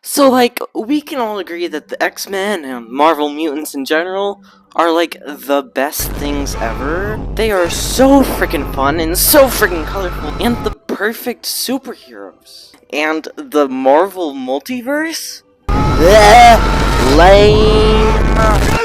So, we can all agree that the X-Men and Marvel mutants in general are, the best things ever. They are so freaking fun and so freaking colorful and the perfect superheroes. And the Marvel multiverse? Bleh, lame.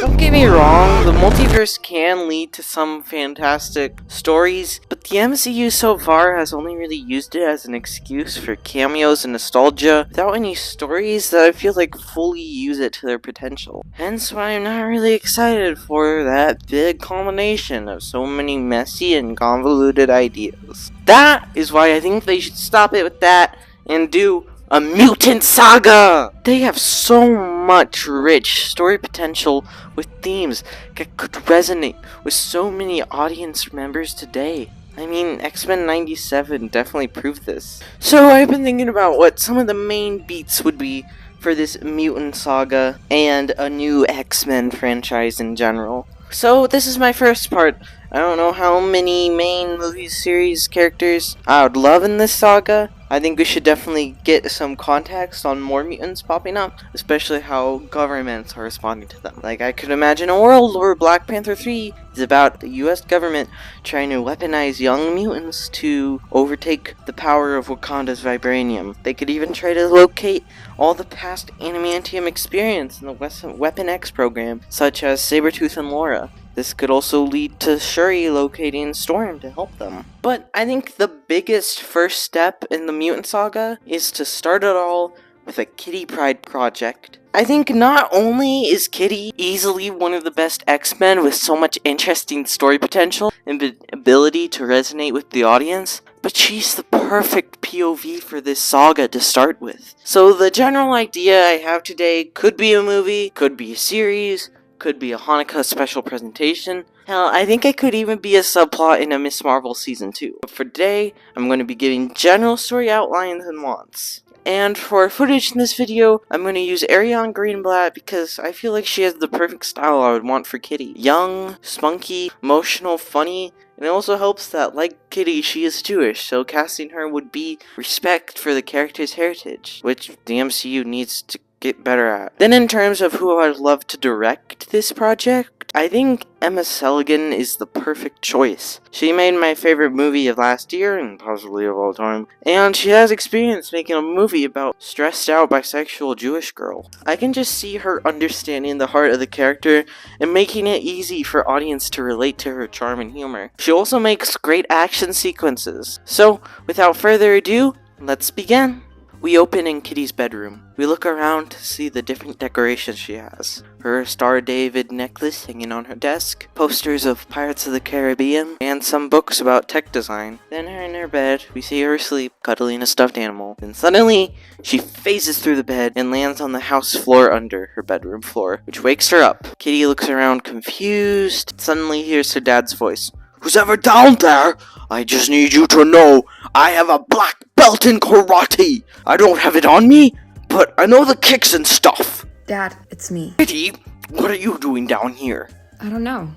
Don't get me wrong, the multiverse can lead to some fantastic stories, but the MCU so far has only really used it as an excuse for cameos and nostalgia without any stories that I feel like fully use it to their potential. Hence why I'm not really excited for that big combination of so many messy and convoluted ideas. That is why I think they should stop it with that and do a mutant saga! They have so much rich story potential with themes that could resonate with so many audience members today. I mean, X-Men 97 definitely proved this. So I've been thinking about what some of the main beats would be for this mutant saga and a new X-Men franchise in general. So this is my first part. I don't know how many main movie series characters I would love in this saga. I think we should definitely get some context on more mutants popping up, especially how governments are responding to them. I could imagine a world where Black Panther 3 is about the US government trying to weaponize young mutants to overtake the power of Wakanda's vibranium. They could even try to locate all the past adamantium experience in the Weapon X program, such as Sabretooth and Laura. This could also lead to Shuri locating Storm to help them. But I think the biggest first step in the mutant saga is to start it all with a Kitty Pryde project. I think not only is Kitty easily one of the best X-Men with so much interesting story potential and ability to resonate with the audience, but she's the perfect POV for this saga to start with. So the general idea I have today could be a movie, could be a series, could be a Hanukkah special presentation. Hell, I think it could even be a subplot in a Miss Marvel Season 2. But for today, I'm going to be giving general story outlines and wants. And for footage in this video, I'm going to use Ariana Greenblatt because I feel like she has the perfect style I would want for Kitty. Young, spunky, emotional, funny, and it also helps that, like Kitty, she is Jewish, so casting her would be respect for the character's heritage, which the MCU needs to get better at. Then in terms of who I'd love to direct this project, I think Emma Seligman is the perfect choice. She made my favorite movie of last year, and possibly of all time, and she has experience making a movie about stressed out bisexual Jewish girl. I can just see her understanding the heart of the character and making it easy for audience to relate to her charm and humor. She also makes great action sequences. So, without further ado, let's begin. We open in Kitty's bedroom. We look around to see the different decorations she has. Her Star David necklace hanging on her desk, posters of Pirates of the Caribbean, and some books about tech design. Then her in her bed, we see her asleep, cuddling a stuffed animal. Then suddenly, she phases through the bed and lands on the house floor under her bedroom floor, which wakes her up. Kitty looks around confused, suddenly hears her dad's voice. "Who's ever down there? I just need you to know I have a black belt in karate. I don't have it on me, but I know the kicks and stuff." Dad, it's me. Kitty, what are you doing down here? I don't know.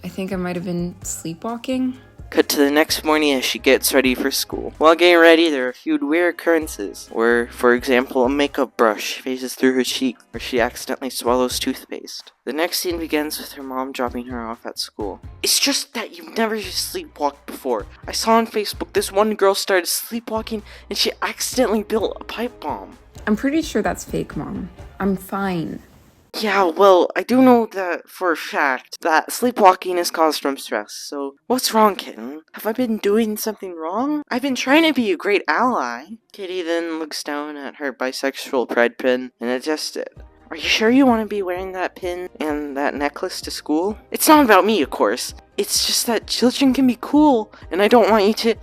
I think I might have been sleepwalking. Cut to the next morning as she gets ready for school. While getting ready, there are a few weird occurrences, where, for example, a makeup brush phases through her cheek, or she accidentally swallows toothpaste. The next scene begins with her mom dropping her off at school. "It's just that you've never sleepwalked before. I saw on Facebook this one girl started sleepwalking and she accidentally built a pipe bomb." I'm pretty sure that's fake, Mom. I'm fine. Yeah, well, I do know that for a fact that sleepwalking is caused from stress, so what's wrong, kitten? Have I been doing something wrong? I've been trying to be a great ally. Kitty then looks down at her bisexual pride pin and adjusts it. "Are you sure you want to be wearing that pin and that necklace to school? It's not about me, of course. It's just that children can be cool, and I don't want you to..."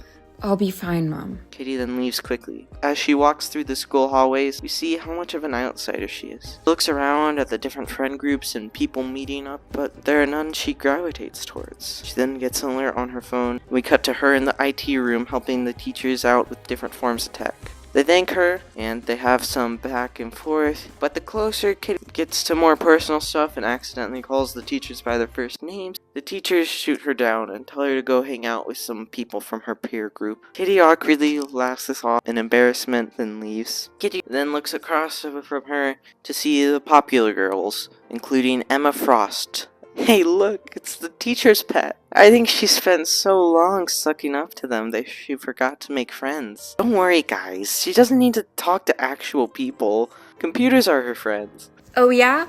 I'll be fine, Mom. Kitty then leaves quickly. As she walks through the school hallways, we see how much of an outsider she is. She looks around at the different friend groups and people meeting up, but there are none she gravitates towards. She then gets an alert on her phone. We cut to her in the IT room helping the teachers out with different forms of tech. They thank her, and they have some back and forth, but the closer Kitty gets to more personal stuff and accidentally calls the teachers by their first names, the teachers shoot her down and tell her to go hang out with some people from her peer group. Kitty awkwardly laughs this off in embarrassment, then leaves. Kitty then looks across from her to see the popular girls, including Emma Frost. Hey look, it's the teacher's pet. I think she spent so long sucking up to them that she forgot to make friends. Don't worry guys, she doesn't need to talk to actual people. Computers are her friends. Oh yeah?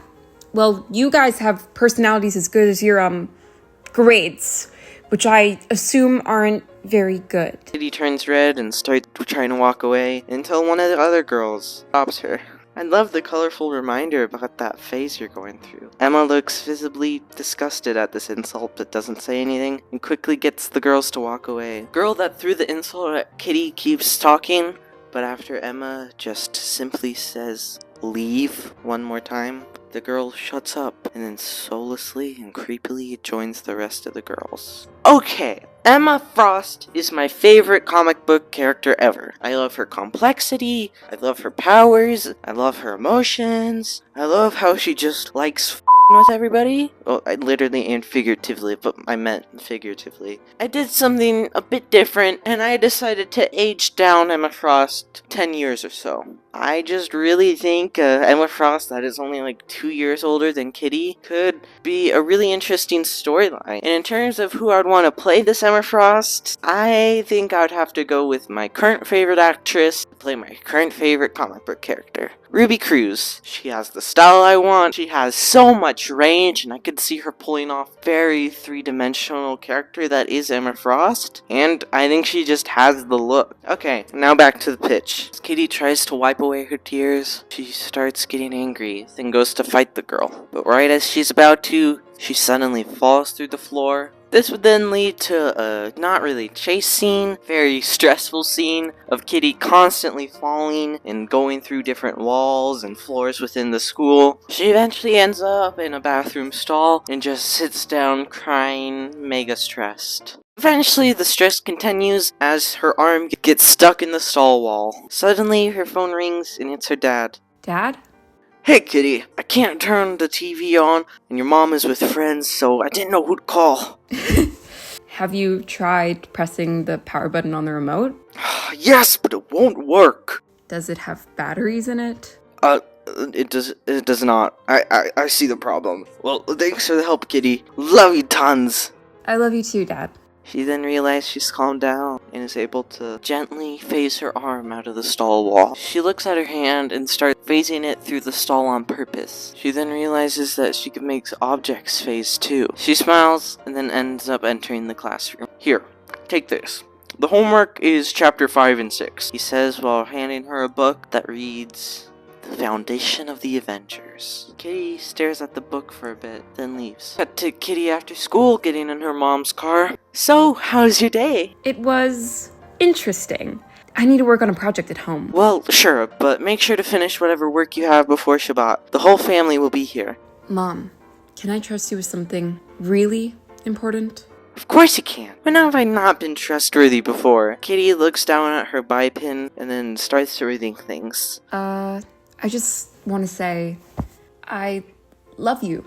Well, you guys have personalities as good as your, grades, which I assume aren't very good. Kitty turns red and starts trying to walk away until one of the other girls stops her. I love the colorful reminder about that phase you're going through. Emma looks visibly disgusted at this insult but doesn't say anything and quickly gets the girls to walk away. The girl that threw the insult at Kitty keeps talking, but after Emma just simply says, "Leave," one more time, the girl shuts up and then soullessly and creepily joins the rest of the girls. Okay, Emma Frost is my favorite comic book character ever. I love her complexity, I love her powers, I love her emotions, I love how she just likes with everybody. Well, I literally and figuratively, but I meant figuratively. I did something a bit different, and I decided to age down Emma Frost 10 years or so. I just really think Emma Frost, that is only like 2 years older than Kitty, could be a really interesting storyline. And in terms of who I'd want to play this Emma Frost, I think I'd have to go with my current favorite actress to play my current favorite comic book character, Ruby Cruz. She has the style I want, she has so much range, and I could see her pulling off very three-dimensional character that is Emma Frost, and I think she just has the look. Okay, now back to the pitch. As Kitty tries to wipe away her tears, she starts getting angry, then goes to fight the girl. But right as she's about to, she suddenly falls through the floor. This would then lead to a not really chase scene, very stressful scene of Kitty constantly falling and going through different walls and floors within the school. She eventually ends up in a bathroom stall and just sits down crying, mega stressed. Eventually, the stress continues as her arm gets stuck in the stall wall. Suddenly, her phone rings and it's her dad. Dad? Hey Kitty, I can't turn the TV on, and your mom is with friends, so I didn't know who to call. Have you tried pressing the power button on the remote? Yes, but it won't work. Does it have batteries in it? It does not. I see the problem. Well, thanks for the help, Kitty. Love you tons. I love you too, Dad. She then realizes she's calmed down and is able to gently phase her arm out of the stall wall. She looks at her hand and starts phasing it through the stall on purpose. She then realizes that she can make objects phase too. She smiles and then ends up entering the classroom. Here, take this. The homework is chapter 5 and 6, he says while handing her a book that reads, "The Foundation of the Avengers." Kitty stares at the book for a bit, then leaves. Cut to Kitty after school getting in her mom's car. So, how's your day? It was interesting. I need to work on a project at home. Well, sure, but make sure to finish whatever work you have before Shabbat. The whole family will be here. Mom, can I trust you with something really important? Of course you can. When have I not been trustworthy before? Kitty looks down at her buy pin and then starts to rethink things. I just want to say, I love you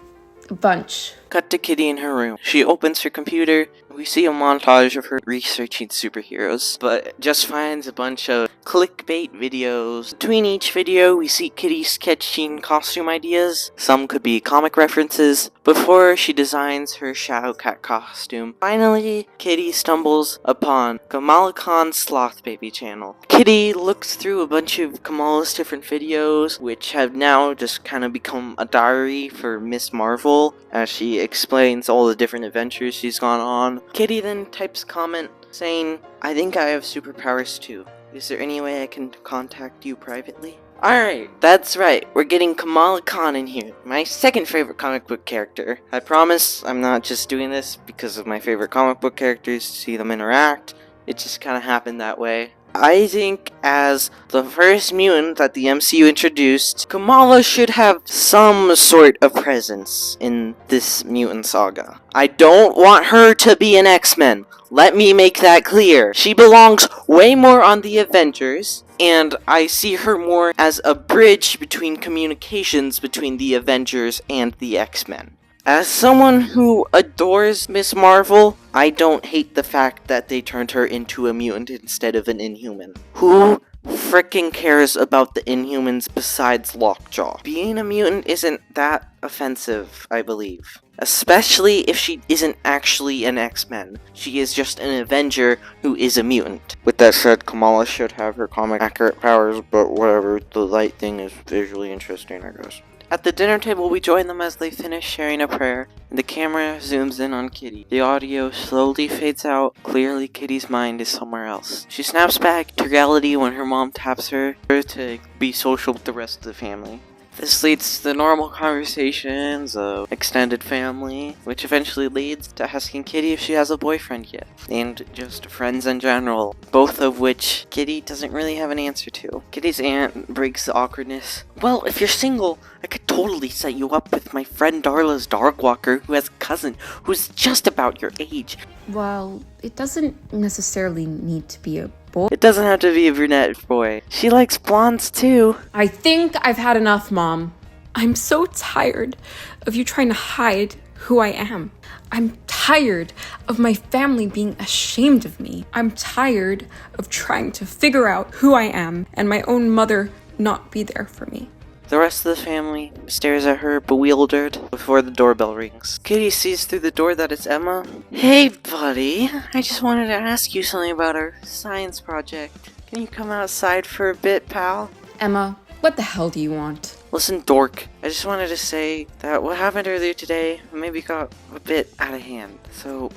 a bunch. Cut to Kitty in her room. She opens her computer. We see a montage of her researching superheroes, but just finds a bunch of clickbait videos. Between each video, we see Kitty sketching costume ideas. Some could be comic references before she designs her Shadow Cat costume. Finally, Kitty stumbles upon Kamala Khan's Sloth Baby channel. Kitty looks through a bunch of Kamala's different videos, which have now just kind of become a diary for Miss Marvel, as she explains all the different adventures she's gone on. Kitty then types a comment saying, "I think I have superpowers too. Is there any way I can contact you privately?" Alright, that's right, we're getting Kamala Khan in here, my second favorite comic book character. I promise I'm not just doing this because of my favorite comic book characters to see them interact. It just kinda happened that way. I think as the first mutant that the MCU introduced, Kamala should have some sort of presence in this mutant saga. I don't want her to be an X-Men. Let me make that clear. She belongs way more on the Avengers, and I see her more as a bridge between communications between the Avengers and the X-Men. As someone who adores Miss Marvel, I don't hate the fact that they turned her into a mutant instead of an Inhuman. Who frickin' cares about the Inhumans besides Lockjaw? Being a mutant isn't that offensive, I believe. Especially if she isn't actually an X-Men. She is just an Avenger who is a mutant. With that said, Kamala should have her comic accurate powers, but whatever, the light thing is visually interesting, I guess. At the dinner table, we join them as they finish sharing a prayer, and the camera zooms in on Kitty. The audio slowly fades out. Clearly, Kitty's mind is somewhere else. She snaps back to reality when her mom taps her to be social with the rest of the family. This leads to the normal conversations of extended family, which eventually leads to asking Kitty if she has a boyfriend yet, and just friends in general, both of which Kitty doesn't really have an answer to. Kitty's aunt breaks the awkwardness. Well, if you're single, I could totally set you up with my friend Darla's dog walker, who has a cousin who's just about your age. Well, it doesn't necessarily need to be a boy. It doesn't have to be a brunette boy. She likes blondes too. I think I've had enough, Mom. I'm so tired of you trying to hide who I am. I'm tired of my family being ashamed of me. I'm tired of trying to figure out who I am and my own mother not be there for me. The rest of the family stares at her bewildered before the doorbell rings. Kitty sees through the door that it's Emma. Hey, buddy. I just wanted to ask you something about our science project. Can you come outside for a bit, pal? Emma, what the hell do you want? Listen, dork. I just wanted to say that what happened earlier today maybe got a bit out of hand. So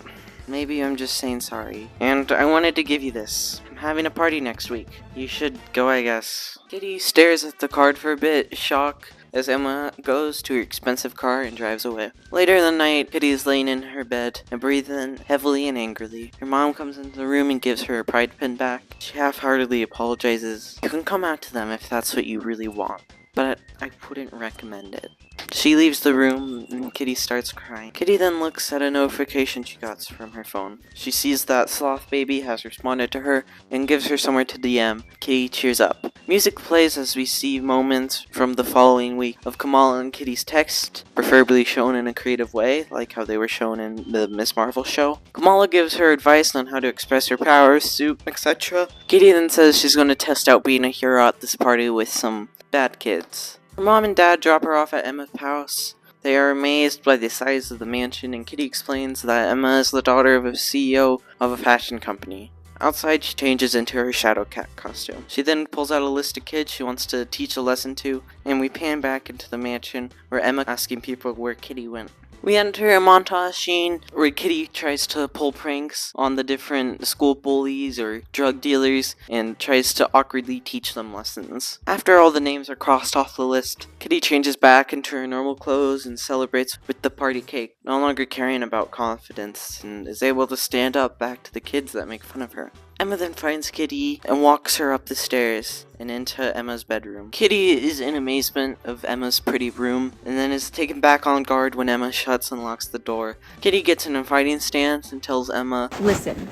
maybe I'm just saying sorry. And I wanted to give you this. I'm having a party next week. You should go, I guess. Kitty stares at the card for a bit, shocked, as Emma goes to her expensive car and drives away. Later in the night, Kitty is laying in her bed and breathing heavily and angrily. Her mom comes into the room and gives her a Pryde pin back. She half-heartedly apologizes. You can come out to them if that's what you really want, but I wouldn't recommend it. She leaves the room and Kitty starts crying. Kitty then looks at a notification she got from her phone. She sees that Sloth Baby has responded to her and gives her somewhere to DM. Kitty cheers up. Music plays as we see moments from the following week of Kamala and Kitty's text, preferably shown in a creative way, like how they were shown in the Miss Marvel show. Kamala gives her advice on how to express her powers, soup, etc. Kitty then says she's going to test out being a hero at this party with some bad kids. Her mom and dad drop her off at Emma's house. They are amazed by the size of the mansion, and Kitty explains that Emma is the daughter of a CEO of a fashion company. Outside, she changes into her Shadow Cat costume. She then pulls out a list of kids she wants to teach a lesson to, and we pan back into the mansion where Emma is asking people where Kitty went. We enter a montage scene where Kitty tries to pull pranks on the different school bullies or drug dealers and tries to awkwardly teach them lessons. After all the names are crossed off the list, Kitty changes back into her normal clothes and celebrates with the party cake, no longer caring about confidence, and is able to stand up back to the kids that make fun of her. Emma then finds Kitty and walks her up the stairs and into Emma's bedroom. Kitty is in amazement of Emma's pretty room and then is taken back on guard when Emma shuts and locks the door. Kitty gets in a fighting stance and tells Emma, Listen,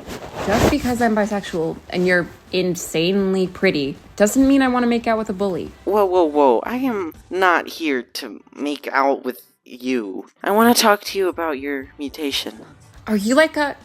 just because I'm bisexual and you're insanely pretty doesn't mean I want to make out with a bully. Whoa, I am not here to make out with you. I want to talk to you about your mutation. Are you gonna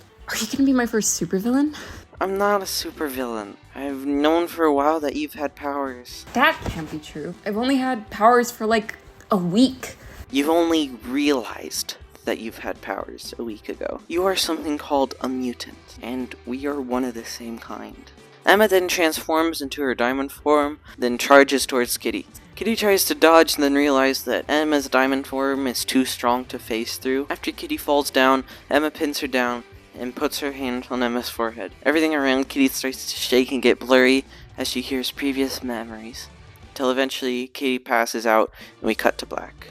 be my first supervillain? I'm not a supervillain. I've known for a while that you've had powers. That can't be true. I've only had powers for like a week. You've only realized that you've had powers a week ago. You are something called a mutant, and we are one of the same kind. Emma then transforms into her diamond form, then charges towards Kitty. Kitty tries to dodge and then realizes that Emma's diamond form is too strong to phase through. After Kitty falls down, Emma pins her down and puts her hand on Emma's forehead. Everything around Kitty starts to shake and get blurry as she hears previous memories, till eventually Kitty passes out and we cut to black.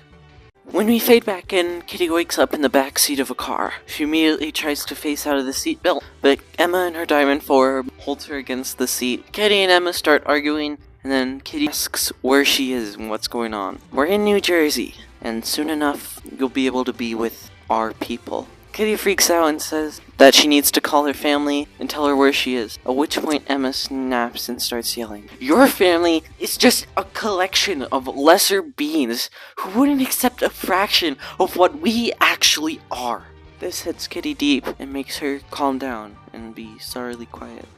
When we fade back in, Kitty wakes up in the back seat of a car. She immediately tries to face out of the seatbelt, but Emma in her diamond form holds her against the seat. Kitty and Emma start arguing, and then Kitty asks where she is and what's going on. We're in New Jersey, and soon enough, you'll be able to be with our people. Kitty freaks out and says that she needs to call her family and tell her where she is, at which point Emma snaps and starts yelling, "Your family is just a collection of lesser beings who wouldn't accept a fraction of what we actually are." This hits Kitty deep and makes her calm down and be sorely quiet.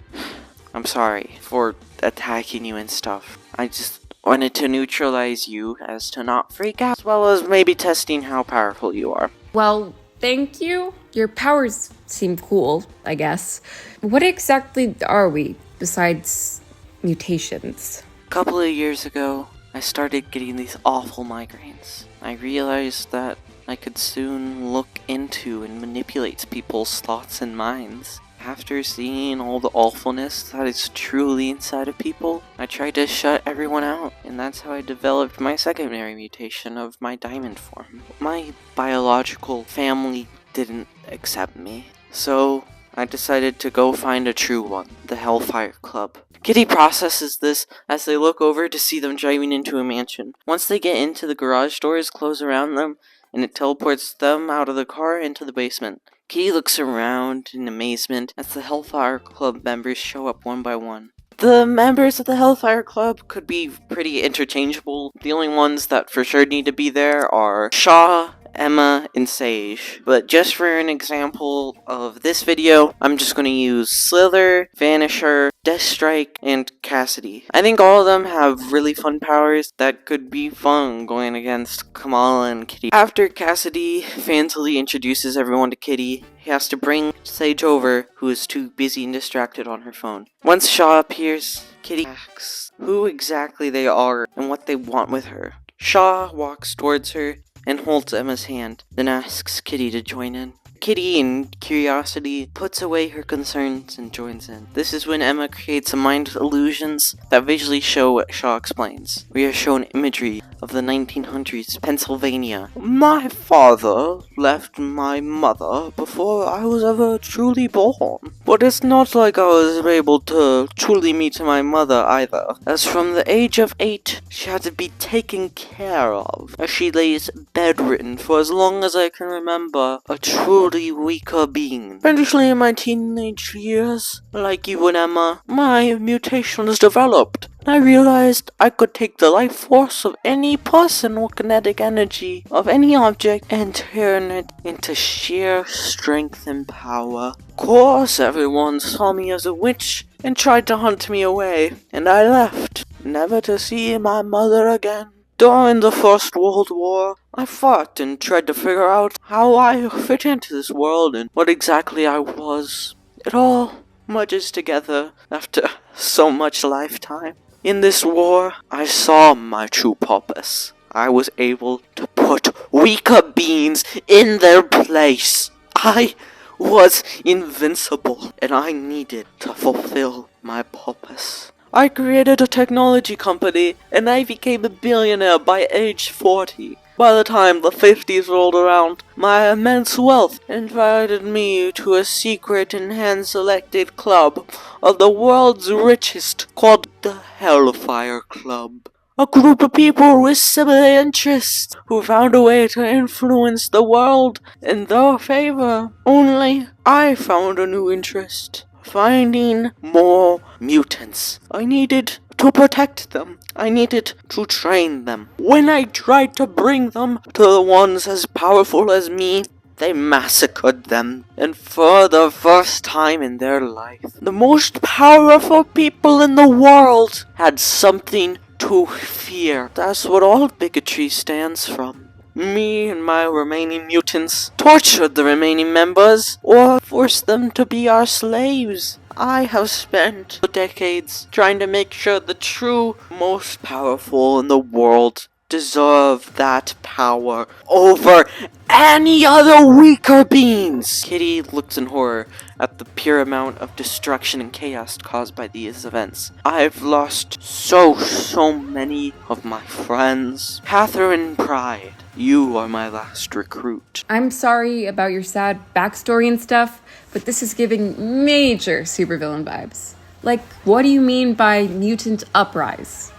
I'm sorry for attacking you and stuff. I just wanted to neutralize you as to not freak out, as well as maybe testing how powerful you are. Well, thank you. Your powers seem cool, I guess. What exactly are we, besides mutations? A couple of years ago, I started getting these awful migraines. I realized that I could soon look into and manipulate people's thoughts and minds. After seeing all the awfulness that is truly inside of people, I tried to shut everyone out, and that's how I developed my secondary mutation of my diamond form. My biological family didn't accept me, so I decided to go find a true one, the Hellfire Club. Kitty processes this as they look over to see them driving into a mansion. Once they get into, the garage doors close around them, and it teleports them out of the car into the basement. Kitty looks around in amazement as the Hellfire Club members show up one by one. The members of the Hellfire Club could be pretty interchangeable. The only ones that for sure need to be there are Shaw, Emma, and Sage. But just for an example of this video, I'm just going to use Slither, Vanisher, Deathstrike, and Cassidy. I think all of them have really fun powers that could be fun going against Kamala and Kitty. After Cassidy fancily introduces everyone to Kitty, he has to bring Sage over, who is too busy and distracted on her phone. Once Shaw appears, Kitty asks who exactly they are and what they want with her. Shaw walks towards her and holds Emma's hand, then asks Kitty to join in. Kitty, in curiosity, puts away her concerns and joins in. This is when Emma creates a mind illusions that visually show what Shaw explains. We are shown imagery of the 1900s Pennsylvania. My father left my mother before I was ever truly born. But it's not like I was able to truly meet my mother either, as from the age of 8, she had to be taken care of, as she lays bedridden for as long as I can remember, a truly weaker being. Eventually in my teenage years, like you and Emma, my mutations developed. I realized I could take the life force of any person or kinetic energy of any object and turn it into sheer strength and power. Of course, everyone saw me as a witch and tried to hunt me away, and I left, never to see my mother again. During the First World War, I fought and tried to figure out how I fit into this world and what exactly I was. It all merges together after so much lifetime. In this war, I saw my true purpose. I was able to put weaker beings in their place. I was invincible, and I needed to fulfill my purpose. I created a technology company, and I became a billionaire by age 40. By the time the 50s rolled around, my immense wealth invited me to a secret and hand-selected club of the world's richest called the Hellfire Club. A group of people with similar interests who found a way to influence the world in their favor. Only I found a new interest. Finding more mutants. I needed to protect them. I needed to train them. When I tried to bring them to the ones as powerful as me, they massacred them. And for the first time in their life, the most powerful people in the world had something to fear. That's what all bigotry stands from. Me and my remaining mutants tortured the remaining members or forced them to be our slaves. I have spent decades trying to make sure the true, most powerful in the world deserve that power over any other weaker beings. Kitty looks in horror at the pure amount of destruction and chaos caused by these events. I've lost so many of my friends. Catherine Pryde, you are my last recruit. I'm sorry about your sad backstory and stuff, but this is giving major supervillain vibes. Like, what do you mean by mutant uprise?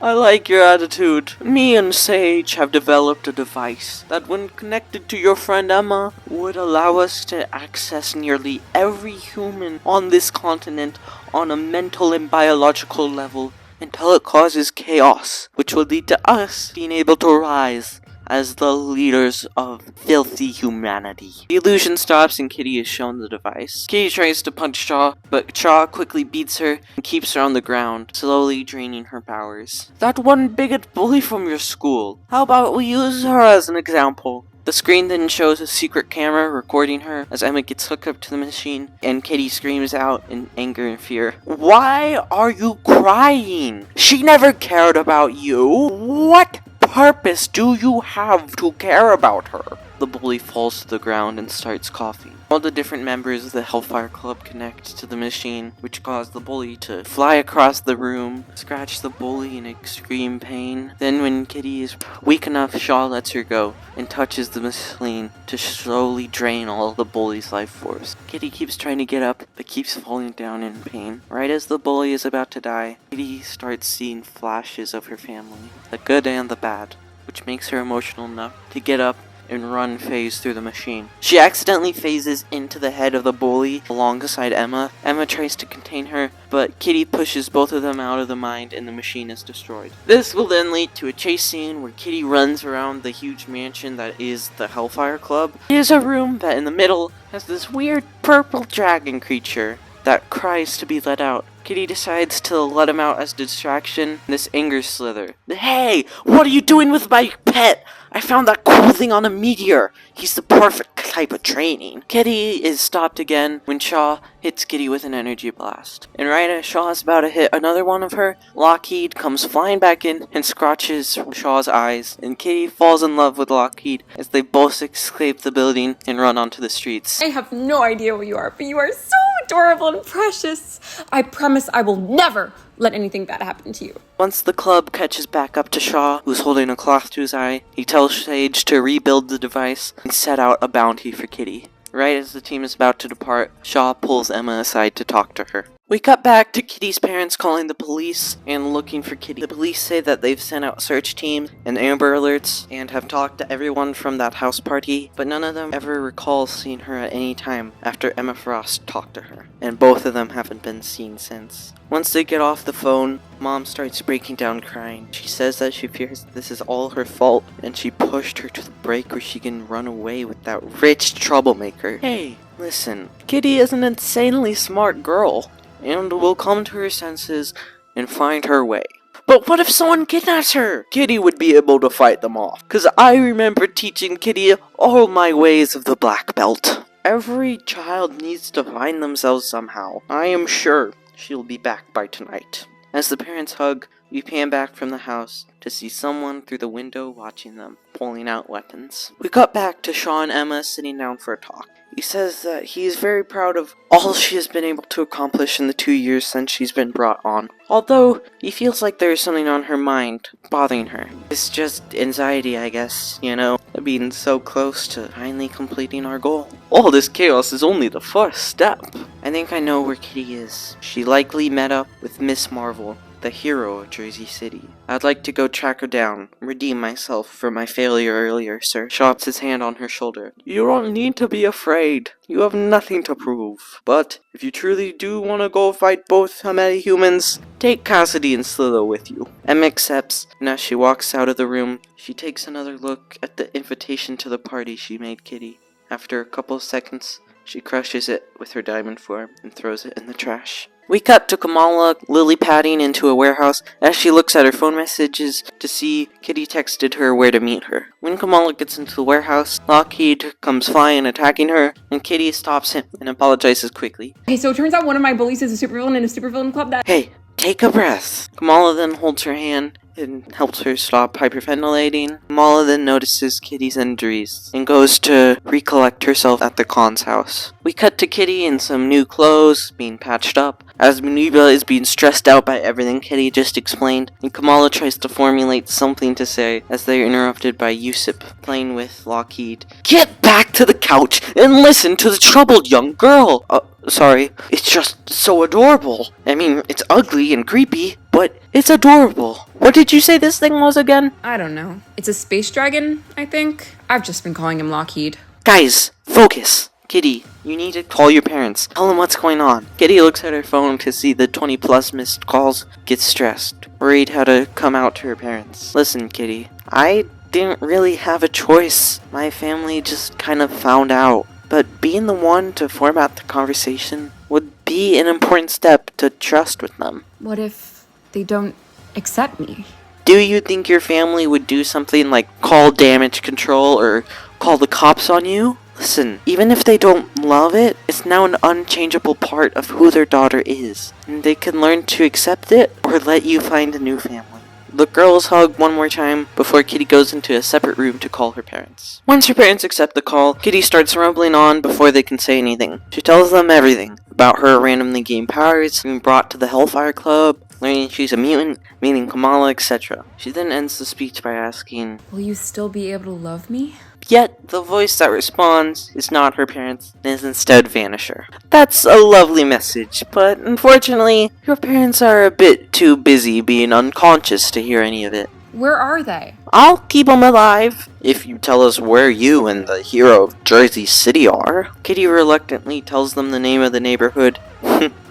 I like your attitude. Me and Sage have developed a device that, when connected to your friend Emma, would allow us to access nearly every human on this continent on a mental and biological level until it causes chaos, which will lead to us being able to rise as the leaders of filthy humanity. The illusion stops and Kitty is shown the device. Kitty tries to punch Shaw, but Shaw quickly beats her and keeps her on the ground, slowly draining her powers. That one bigot bully from your school. How about we use her as an example? The screen then shows a secret camera recording her as Emma gets hooked up to the machine, and Kitty screams out in anger and fear. Why are you crying? She never cared about you. What purpose do you have to care about her? The bully falls to the ground and starts coughing. All the different members of the Hellfire Club connect to the machine, which caused the bully to fly across the room, scratch the bully in extreme pain. Then when Kitty is weak enough, Shaw lets her go and touches the machine to slowly drain all the bully's life force. Kitty keeps trying to get up, but keeps falling down in pain. Right as the bully is about to die, Kitty starts seeing flashes of her family, the good and the bad, which makes her emotional enough to get up and run phase through the machine. She accidentally phases into the head of the bully alongside Emma. Emma tries to contain her, but Kitty pushes both of them out of the mind and the machine is destroyed. This will then lead to a chase scene where Kitty runs around the huge mansion that is the Hellfire Club. It is a room that in the middle has this weird purple dragon creature that cries to be let out. Kitty decides to let him out as a distraction. This angers Slither. Hey, what are you doing with my pet? I found that cool thing on a meteor. He's the perfect type of training. Kitty is stopped again when Shaw hits Kitty with an energy blast. And right as Shaw is about to hit another one of her, Lockheed comes flying back in and scratches Shaw's eyes. And Kitty falls in love with Lockheed as they both escape the building and run onto the streets. I have no idea what you are, but you are so adorable and precious. I promise I will never let anything bad happen to you. Once the club catches back up to Shaw, who's holding a cloth to his eye, he tells Sage to rebuild the device and set out a bounty for Kitty. Right as the team is about to depart, Shaw pulls Emma aside to talk to her. We cut back to Kitty's parents calling the police and looking for Kitty. The police say that they've sent out search teams and Amber Alerts and have talked to everyone from that house party, but none of them ever recalls seeing her at any time after Emma Frost talked to her, and both of them haven't been seen since. Once they get off the phone, Mom starts breaking down crying. She says that she fears this is all her fault, and she pushed her to the break where she can run away with that rich troublemaker. Hey, listen, Kitty is an insanely smart girl, and will come to her senses and find her way. But what if someone kidnaps her? Kitty would be able to fight them off, cause I remember teaching Kitty all my ways of the black belt. Every child needs to find themselves somehow. I am sure she'll be back by tonight. As the parents hug, we pan back from the house to see someone through the window watching them, pulling out weapons. We cut back to Shaw and Emma sitting down for a talk. He says that he is very proud of all she has been able to accomplish in the 2 years since she's been brought on. Although, he feels like there is something on her mind, bothering her. It's just anxiety, I guess, you know, being so close to finally completing our goal. All this chaos is only the first step. I think I know where Kitty is. She likely met up with Miss Marvel, the hero of Jersey City. I'd like to go track her down, redeem myself for my failure earlier, sir. Shaw puts his hand on her shoulder. You don't need to be afraid. You have nothing to prove. But if you truly do want to go fight both humans, take Cassidy and Slither with you. Emma accepts, and as she walks out of the room, she takes another look at the invitation to the party she made Kitty. After a couple of seconds, she crushes it with her diamond form and throws it in the trash. We cut to Kamala lily-padding into a warehouse as she looks at her phone messages to see Kitty texted her where to meet her. When Kamala gets into the warehouse, Lockheed comes flying attacking her, and Kitty stops him and apologizes quickly. Hey, so it turns out one of my bullies is a supervillain in a supervillain club that— Hey, take a breath. Kamala then holds her hand and helps her stop hyperventilating. Kamala then notices Kitty's injuries and goes to recollect herself at the Khan's house. We cut to Kitty in some new clothes, being patched up, as Muniba is being stressed out by everything Kitty just explained, and Kamala tries to formulate something to say as they are interrupted by Yusuf playing with Lockheed. Get back to the couch and listen to the troubled young girl! Sorry, it's just so adorable. I mean, it's ugly and creepy, but it's adorable. What did you say this thing was again? I don't know. It's a space dragon, I think. I've just been calling him Lockheed. Guys, focus. Kitty, you need to call your parents. Tell them what's going on. Kitty looks at her phone to see the 20 plus missed calls, gets stressed, worried how to come out to her parents. Listen, Kitty, I didn't really have a choice. My family just kind of found out. But being the one to format the conversation would be an important step to trust with them. What if they don't accept me? Do you think your family would do something like call damage control or call the cops on you? Listen, even if they don't love it, it's now an unchangeable part of who their daughter is, and they can learn to accept it or let you find a new family. The girls hug one more time before Kitty goes into a separate room to call her parents. Once her parents accept the call, Kitty starts rumbling on before they can say anything. She tells them everything about her randomly gained powers, being brought to the Hellfire Club, learning she's a mutant, meeting Kamala, etc. She then ends the speech by asking, Will you still be able to love me? Yet, the voice that responds is not her parents, and is instead Vanisher. That's a lovely message, but unfortunately, your parents are a bit too busy being unconscious to hear any of it. Where are they? I'll keep them alive, if you tell us where you and the hero of Jersey City are. Kitty reluctantly tells them the name of the neighborhood.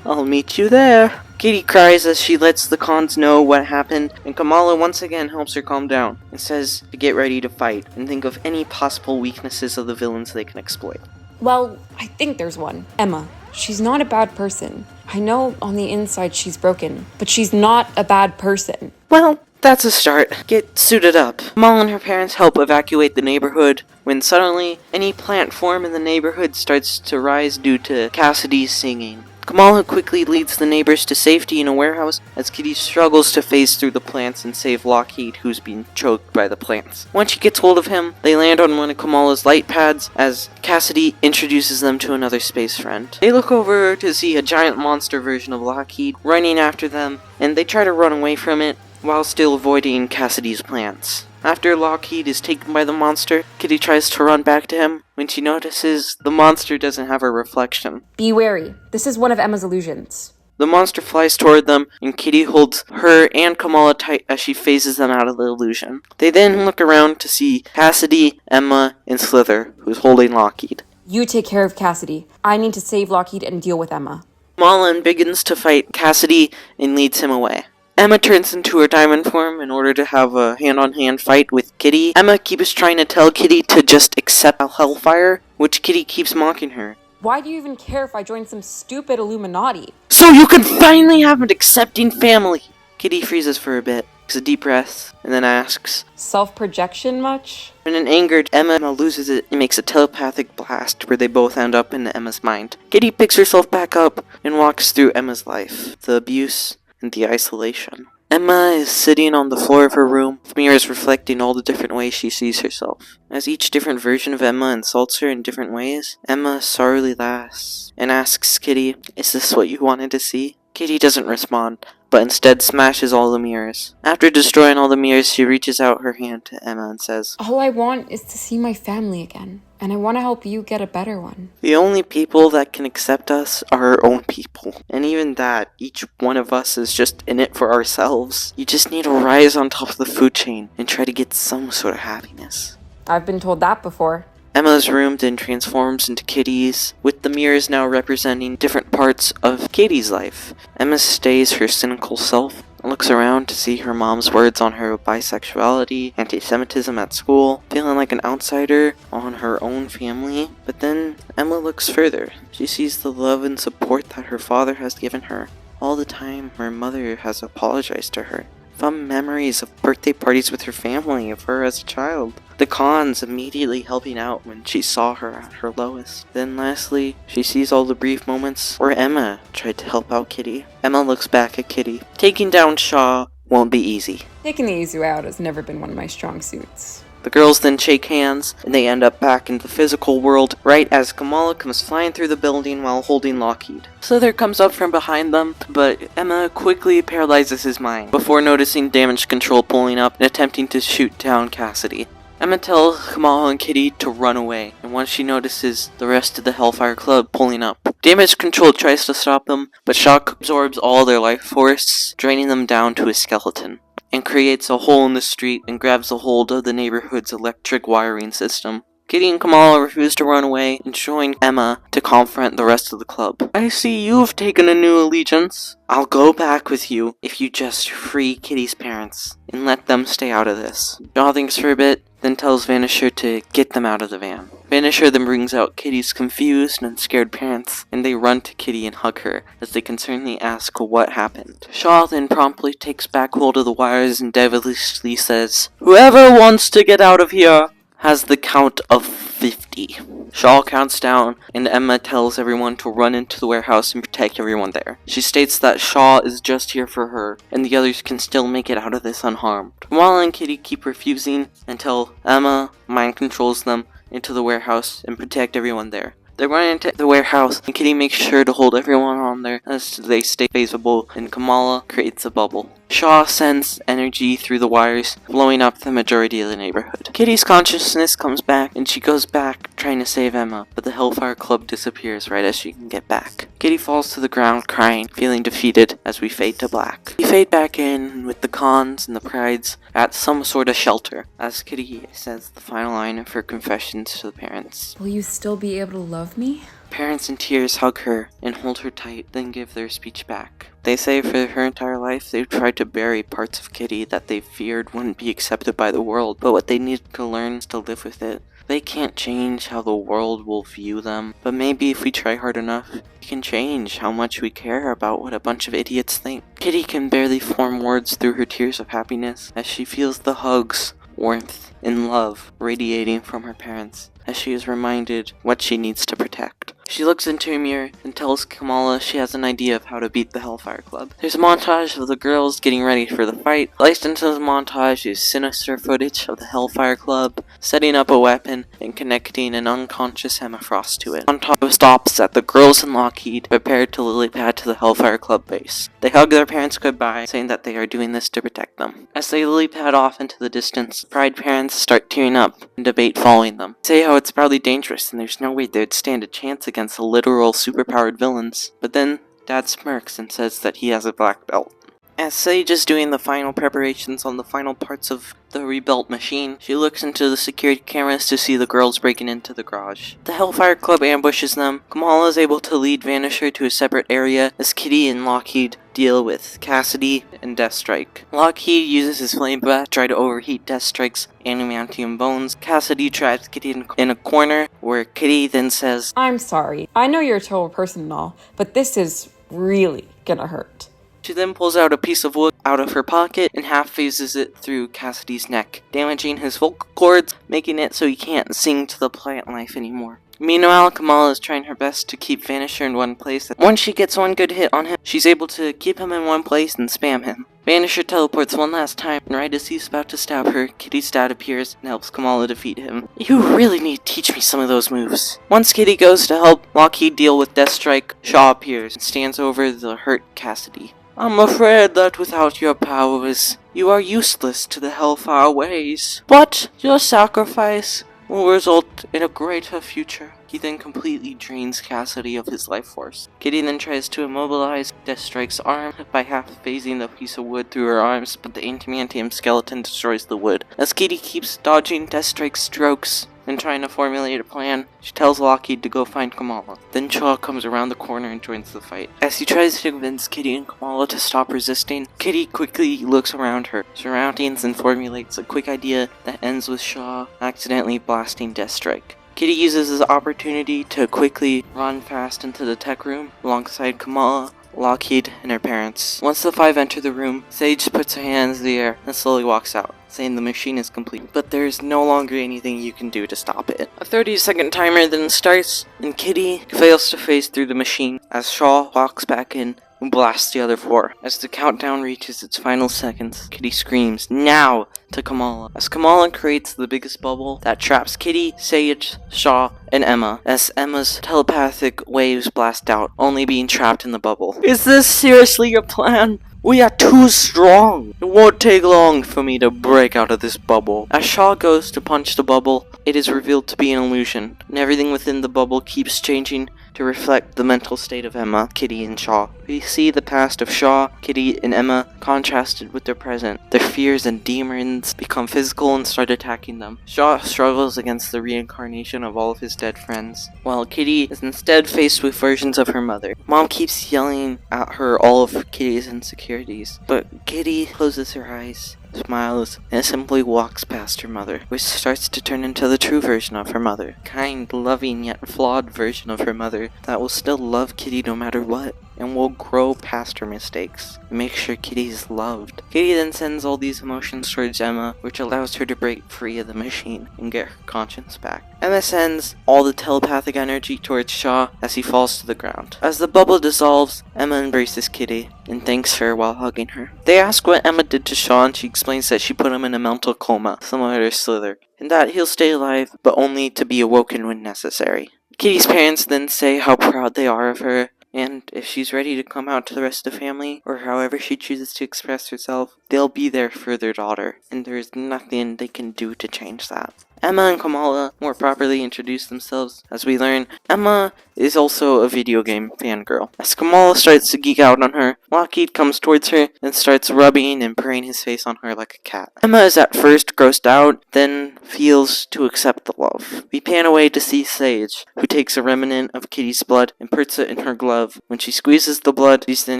I'll meet you there. Kitty cries as she lets the Khans know what happened, and Kamala once again helps her calm down and says to get ready to fight and think of any possible weaknesses of the villains they can exploit. Well, I think there's one. Emma. She's not a bad person. I know on the inside she's broken, but she's not a bad person. Well, that's a start. Get suited up. Kamala and her parents help evacuate the neighborhood when suddenly any plant form in the neighborhood starts to rise due to Cassidy's singing. Kamala quickly leads the neighbors to safety in a warehouse as Kitty struggles to phase through the plants and save Lockheed, who's being choked by the plants. Once she gets hold of him, they land on one of Kamala's light pads as Cassidy introduces them to another space friend. They look over to see a giant monster version of Lockheed running after them, and they try to run away from it while still avoiding Cassidy's plants. After Lockheed is taken by the monster, Kitty tries to run back to him when she notices the monster doesn't have a reflection. Be wary. This is one of Emma's illusions. The monster flies toward them, and Kitty holds her and Kamala tight as she phases them out of the illusion. They then look around to see Cassidy, Emma, and Slither, who's holding Lockheed. You take care of Cassidy. I need to save Lockheed and deal with Emma. Kamala begins to fight Cassidy and leads him away. Emma turns into her diamond form in order to have a hand-on-hand fight with Kitty. Emma keeps trying to tell Kitty to just accept Hellfire, which Kitty keeps mocking her. Why do you even care if I join some stupid Illuminati? So you can finally have an accepting family! Kitty freezes for a bit, takes a deep breath, and then asks, Self-projection much? In an angered, Emma loses it and makes a telepathic blast where they both end up in Emma's mind. Kitty picks herself back up and walks through Emma's life, the abuse, and the isolation. Emma is sitting on the floor of her room, with mirrors reflecting all the different ways she sees herself. As each different version of Emma insults her in different ways, Emma sorrowfully laughs and asks Kitty, Is this what you wanted to see? Kitty doesn't respond, but instead smashes all the mirrors. After destroying all the mirrors, she reaches out her hand to Emma and says, All I want is to see my family again, and I want to help you get a better one. The only people that can accept us are our own people. And even that, each one of us is just in it for ourselves. You just need to rise on top of the food chain and try to get some sort of happiness. I've been told that before. Emma's room then transforms into Kitty's, with the mirrors now representing different parts of Katie's life. Emma stays her cynical self and looks around to see her mom's words on her bisexuality, anti-Semitism at school, feeling like an outsider on her own family. But then Emma looks further. She sees the love and support that her father has given her. All the time her mother has apologized to her. Fond memories of birthday parties with her family, of her as a child. The Khans immediately helping out when she saw her at her lowest. Then lastly, she sees all the brief moments where Emma tried to help out Kitty. Emma looks back at Kitty, taking down Shaw won't be easy. Taking the easy way out has never been one of my strong suits. The girls then shake hands, and they end up back in the physical world right as Kamala comes flying through the building while holding Lockheed. Slither comes up from behind them, but Emma quickly paralyzes his mind before noticing damage control pulling up and attempting to shoot down Cassidy. Emma tells Kamala and Kitty to run away, and once she notices the rest of the Hellfire Club pulling up, Damage Control tries to stop them, but Shock absorbs all their life force, draining them down to a skeleton, and creates a hole in the street and grabs a hold of the neighborhood's electric wiring system. Kitty and Kamala refuse to run away and join Emma to confront the rest of the club. I see you've taken a new allegiance. I'll go back with you if you just free Kitty's parents and let them stay out of this. Shaw thinks for a bit, then tells Vanisher to get them out of the van. Vanisher then brings out Kitty's confused and scared parents, and they run to Kitty and hug her as they concernedly ask what happened. Shaw then promptly takes back hold of the wires and devilishly says, "Whoever wants to get out of here has the count of 50. Shaw counts down, and Emma tells everyone to run into the warehouse and protect everyone there. She states that Shaw is just here for her, and the others can still make it out of this unharmed. Kamala and Kitty keep refusing until Emma mind controls them into the warehouse and protect everyone there. They run into the warehouse, and Kitty makes sure to hold everyone on there as they stay visible, and Kamala creates a bubble. Shaw sends energy through the wires, blowing up the majority of the neighborhood. Kitty's consciousness comes back, and she goes back trying to save Emma, but the Hellfire Club disappears right as she can get back. Kitty falls to the ground crying, feeling defeated as we fade to black. We fade back in with the Khans and the Prydes at some sort of shelter, as Kitty says the final line of her confessions to the parents. Will you still be able to love me? Parents in tears hug her and hold her tight, then give their speech back. They say for her entire life they've tried to bury parts of Kitty that they feared wouldn't be accepted by the world, but what they need to learn is to live with it. They can't change how the world will view them, but maybe if we try hard enough, we can change how much we care about what a bunch of idiots think. Kitty can barely form words through her tears of happiness as she feels the hugs, warmth, and love radiating from her parents, as she is reminded what she needs to protect. She looks into a mirror and tells Kamala she has an idea of how to beat the Hellfire Club. There's a montage of the girls getting ready for the fight. Placed into the montage is sinister footage of the Hellfire Club setting up a weapon and connecting an unconscious Emma Frost to it. On top stops at the girls and Lockheed prepare to lily pad to the Hellfire Club base. They hug their parents goodbye, saying that they are doing this to protect them. As they lily pad off into the distance, Pryde parents start tearing up and debate following them. They say how it's probably dangerous and there's no way they'd stand a chance against the literal superpowered villains. But then Dad smirks and says that he has a black belt. As Sage is doing the final preparations on the final parts of the rebuilt machine, she looks into the security cameras to see the girls breaking into the garage. The Hellfire Club ambushes them. Kamala is able to lead Vanisher to a separate area as Kitty and Lockheed deal with Cassidy and Deathstrike. Lockheed uses his flame breath to try to overheat Deathstrike's adamantium bones. Cassidy traps Kitty in a corner where Kitty then says, I'm sorry. I know you're a terrible person and all, but this is really gonna hurt. She then pulls out a piece of wood out of her pocket and half phases it through Cassidy's neck, damaging his vocal cords, making it so he can't sing to the plant life anymore. Meanwhile, Kamala is trying her best to keep Vanisher in one place. Once she gets one good hit on him, she's able to keep him in one place and spam him. Vanisher teleports one last time, and right as he's about to stab her, Kitty's dad appears and helps Kamala defeat him. You really need to teach me some of those moves. Once Kitty goes to help Lockheed deal with Deathstrike, Shaw appears and stands over the hurt Cassidy. I'm afraid that without your powers, you are useless to the Hellfire ways. But your sacrifice will result in a greater future. He then completely drains Cassidy of his life force. Kitty then tries to immobilize Deathstrike's arm by half phasing the piece of wood through her arms, but the adamantium skeleton destroys the wood. As Kitty keeps dodging Deathstrike's strokes and trying to formulate a plan, she tells Lockheed to go find Kamala. Then Shaw comes around the corner and joins the fight. As he tries to convince Kitty and Kamala to stop resisting, Kitty quickly looks around her surroundings and formulates a quick idea that ends with Shaw accidentally blasting Deathstrike. Kitty uses this opportunity to quickly run fast into the tech room alongside Kamala, Lockheed, and her parents. Once the five enter the room, Sage puts her hands in the air and slowly walks out. saying the machine is complete, but there's no longer anything you can do to stop it. A 30-second timer then starts, and Kitty fails to phase through the machine as Shaw walks back in and blasts the other 4. As the countdown reaches its final seconds, Kitty screams, "Now!" to Kamala, as Kamala creates the biggest bubble that traps Kitty, Sage, Shaw, and Emma, as Emma's telepathic waves blast out, only being trapped in the bubble. Is this seriously your plan? We are too strong! It won't take long for me to break out of this bubble. As Shaw goes to punch the bubble, it is revealed to be an illusion, and everything within the bubble keeps changing to reflect the mental state of Emma, Kitty, and Shaw. We see the past of Shaw, Kitty, and Emma contrasted with their present. Their fears and demons become physical and start attacking them. Shaw struggles against the reincarnation of all of his dead friends, while Kitty is instead faced with versions of her mother. Mom keeps yelling at her all of Kitty's insecurities, but Kitty closes her eyes, smiles, and simply walks past her mother, which starts to turn into the true version of her mother. Kind, loving, yet flawed version of her mother that will still love Kitty no matter what, and will grow past her mistakes and make sure Kitty is loved. Kitty then sends all these emotions towards Emma, which allows her to break free of the machine and get her conscience back. Emma sends all the telepathic energy towards Shaw as he falls to the ground. As the bubble dissolves, Emma embraces Kitty and thanks her while hugging her. They ask what Emma did to Shaw, and she explains that she put him in a mental coma, similar to Slither, and that he'll stay alive, but only to be awoken when necessary. Kitty's parents then say how proud they are of her, and if she's ready to come out to the rest of the family, or however she chooses to express herself, they'll be there for their daughter, and there's nothing they can do to change that. Emma and Kamala more properly introduce themselves as we learn Emma is also a video game fangirl. As Kamala starts to geek out on her, Lockheed comes towards her and starts rubbing and purring his face on her like a cat. Emma is at first grossed out, then feels to accept the love. We pan away to see Sage, who takes a remnant of Kitty's blood and puts it in her glove. When she squeezes the blood, she's then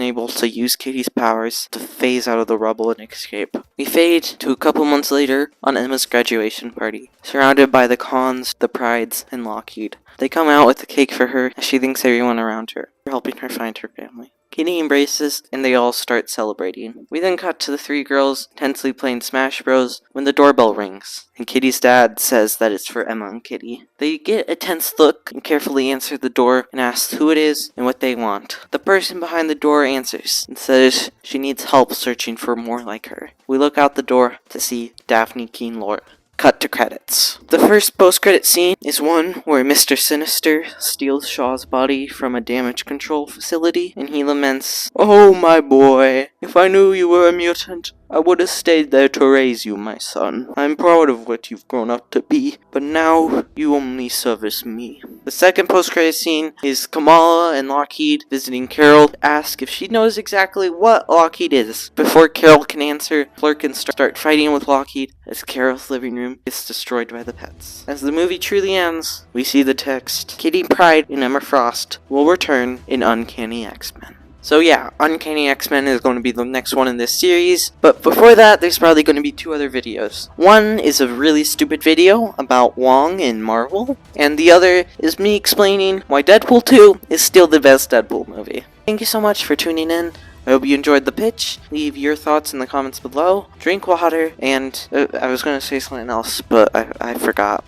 able to use Kitty's powers to phase out of the rubble and escape. We fade to a couple months later on Emma's graduation party, surrounded by the Khans, the Prydes, and Lockheed. They come out with a cake for her as she thanks everyone around her for helping her find her family. Kitty embraces, and they all start celebrating. We then cut to the 3 girls tensely playing Smash Bros. When the doorbell rings, and Kitty's dad says that it's for Emma and Kitty. They get a tense look and carefully answer the door and ask who it is and what they want. The person behind the door answers and says she needs help searching for more like her. We look out the door to see Daphne Keen-Lord. Cut to credits. The first post-credit scene is one where Mr. Sinister steals Shaw's body from a damage control facility, and he laments, "Oh my boy, if I knew you were a mutant, I would have stayed there to raise you, my son. I'm proud of what you've grown up to be, but now you only service me." The second post-credit scene is Kamala and Lockheed visiting Carol to ask if she knows exactly what Lockheed is. Before Carol can answer, Fleur can start fighting with Lockheed as Carol's living room gets destroyed by the pets. As the movie truly ends, we see the text, "Kitty Pryde and Emma Frost will return in Uncanny X-Men." So yeah, Uncanny X-Men is going to be the next one in this series, but before that, there's probably going to be 2 other videos. One is a really stupid video about Wong and Marvel, and the other is me explaining why Deadpool 2 is still the best Deadpool movie. Thank you so much for tuning in. I hope you enjoyed the pitch. Leave your thoughts in the comments below. Drink water, and I was going to say something else, but I forgot.